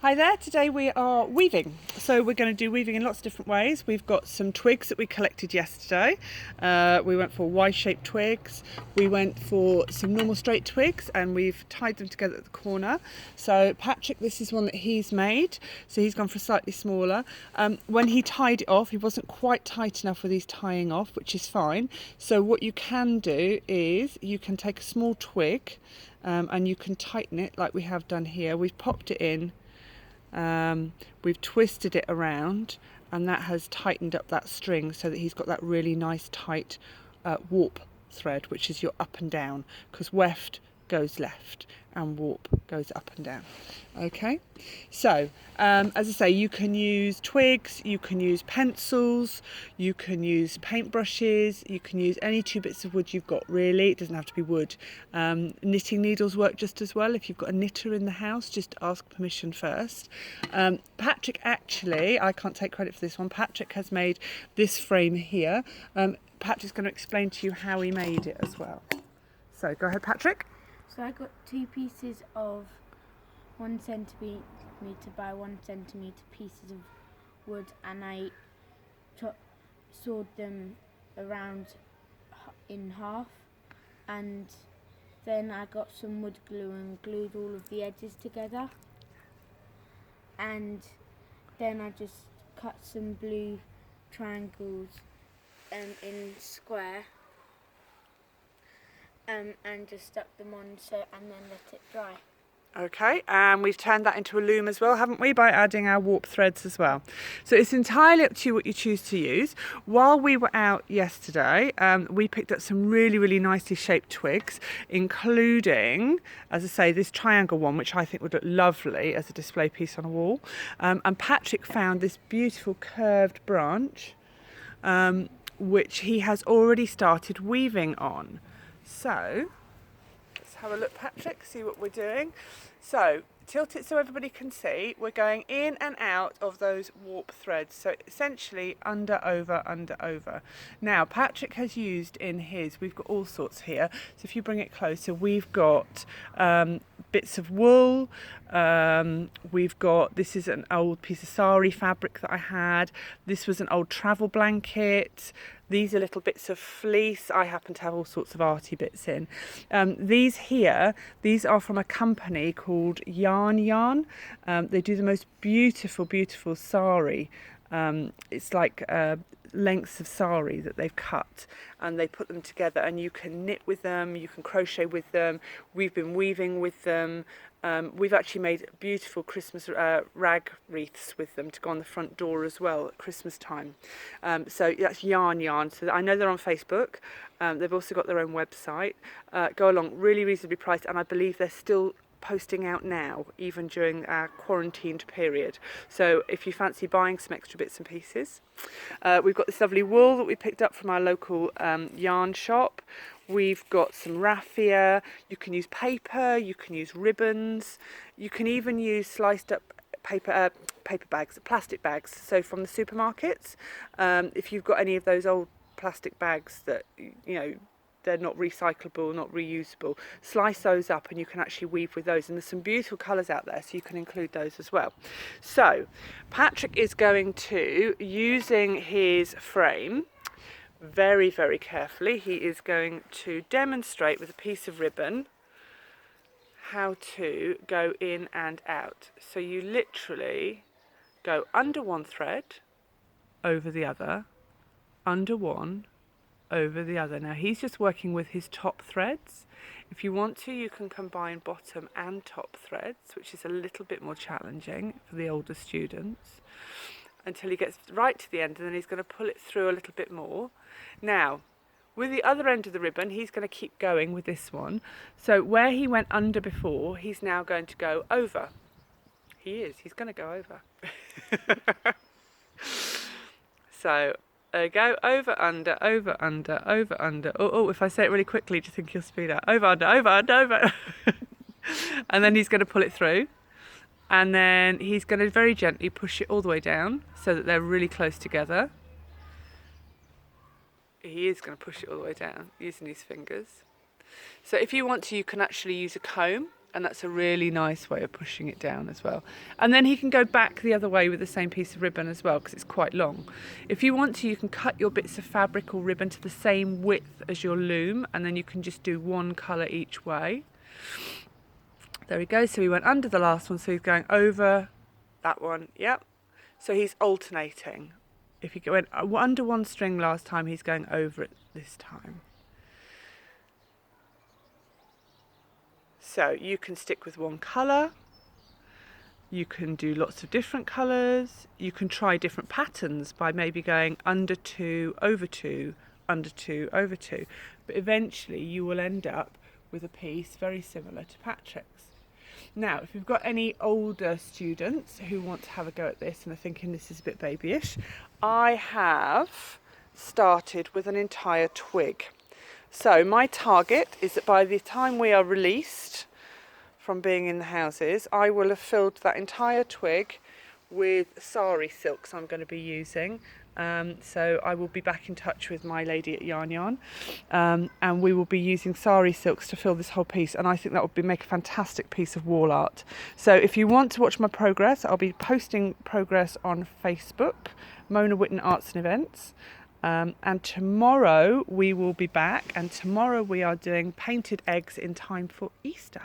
Hi there, today we are weaving. So we're going to do weaving in lots of different ways. We've got some twigs that we collected yesterday. We went for Y-shaped twigs, we went for some normal straight twigs, and we've tied them together at the corner. So Patrick, this is one that he's made, so he's gone for slightly smaller. When he tied it off, he wasn't quite tight enough with his tying off, which is fine. So what you can do is you can take a small twig and you can tighten it like we have done here. We've popped it in. We've twisted it around, and that has tightened up that string so that he's got that really nice tight warp thread, which is your up and down, because weft goes left and warp goes up and down. Okay, so as I say, you can use twigs, you can use pencils, you can use paintbrushes, you can use any two bits of wood you've got, really. It doesn't have to be wood. Knitting needles work just as well. If you've got a knitter in the house, just ask permission first. Patrick, actually, I can't take credit for this one, Patrick has made this frame here. Patrick's going to explain to you how he made it as well. So go ahead, Patrick. So I got 2 pieces of 1 centimetre by 1 centimetre pieces of wood, and I sawed them around in half, and then I got some wood glue and glued all of the edges together, and then I just cut some blue triangles in square. And just stuck them on and then let it dry. Okay, and we've turned that into a loom as well, haven't we, by adding our warp threads as well. So it's entirely up to you what you choose to use. While we were out yesterday, we picked up some really nicely shaped twigs, including, as I say, this triangle one, which I think would look lovely as a display piece on a wall. And Patrick found this beautiful curved branch, which he has already started weaving on. So let's have a look, Patrick, see what we're doing. So tilt it so everybody can see. We're going in and out of those warp threads. So essentially under, over, under, over. Now Patrick has used in his, we've got all sorts here. So if you bring it closer, we've got bits of wool. We've got, this is an old piece of sari fabric that I had. This was an old travel blanket. These are little bits of fleece. I happen to have all sorts of arty bits in. These here, these are from a company called Yarn. They do the most beautiful sari. It's like lengths of sari that they've cut, and they put them together, and you can knit with them, you can crochet with them. We've been weaving with them. We've actually made beautiful Christmas rag wreaths with them to go on the front door as well at Christmas time. So that's Yarn. So I know they're on Facebook. They've also got their own website. Go along, really reasonably priced, and I believe they're still posting out now, even during our quarantined period. So if you fancy buying some extra bits and pieces, we've got this lovely wool that we picked up from our local yarn shop. We've got some raffia. You can use paper, you can use ribbons, you can even use sliced up paper bags, plastic bags, so from the supermarkets. If you've got any of those old plastic bags that, you know, they're not recyclable, not reusable, slice those up and you can actually weave with those, and there's some beautiful colours out there, so you can include those as well. So Patrick is going to, using his frame very carefully, he is going to demonstrate with a piece of ribbon how to go in and out. So you literally go under one thread, over the other, under one, over the other. Now he's just working with his top threads. If you want to, you can combine bottom and top threads, which is a little bit more challenging for the older students, until he gets right to the end, and then he's going to pull it through a little bit more. Now with the other end of the ribbon, he's going to keep going with this one. So where he went under before, he's now going to go over. He's going to go over. So go over, under, over, under, over, under. Oh, if I say it really quickly, do you think he'll speed up? Over, under, over, under, over. And then he's going to pull it through. And then he's going to very gently push it all the way down so that they're really close together. He is going to push it all the way down using his fingers. So if you want to, you can actually use a comb And that's a really nice way of pushing it down as well. And then he can go back the other way with the same piece of ribbon as well, because it's quite long. If you want to, you can cut your bits of fabric or ribbon to the same width as your loom, and then you can just do one colour each way. There we go. So he went under the last one, so he's going over that one. Yep. So he's alternating. If he went under one string last time, he's going over it this time. So you can stick with one colour, you can do lots of different colours, you can try different patterns by maybe going under 2, over 2, under 2, over 2. But eventually you will end up with a piece very similar to Patrick's. Now, if you've got any older students who want to have a go at this and are thinking this is a bit babyish, I have started with an entire twig. So my target is that by the time we are released from being in the houses, I will have filled that entire twig with sari silks I'm going to be using. So I will be back in touch with my lady at Yarn Yarn, and we will be using sari silks to fill this whole piece, and I think that would make a fantastic piece of wall art. So if you want to watch my progress, I'll be posting progress on Facebook, Mona Whitten Arts and Events. And tomorrow we will be back, and tomorrow we are doing painted eggs in time for Easter.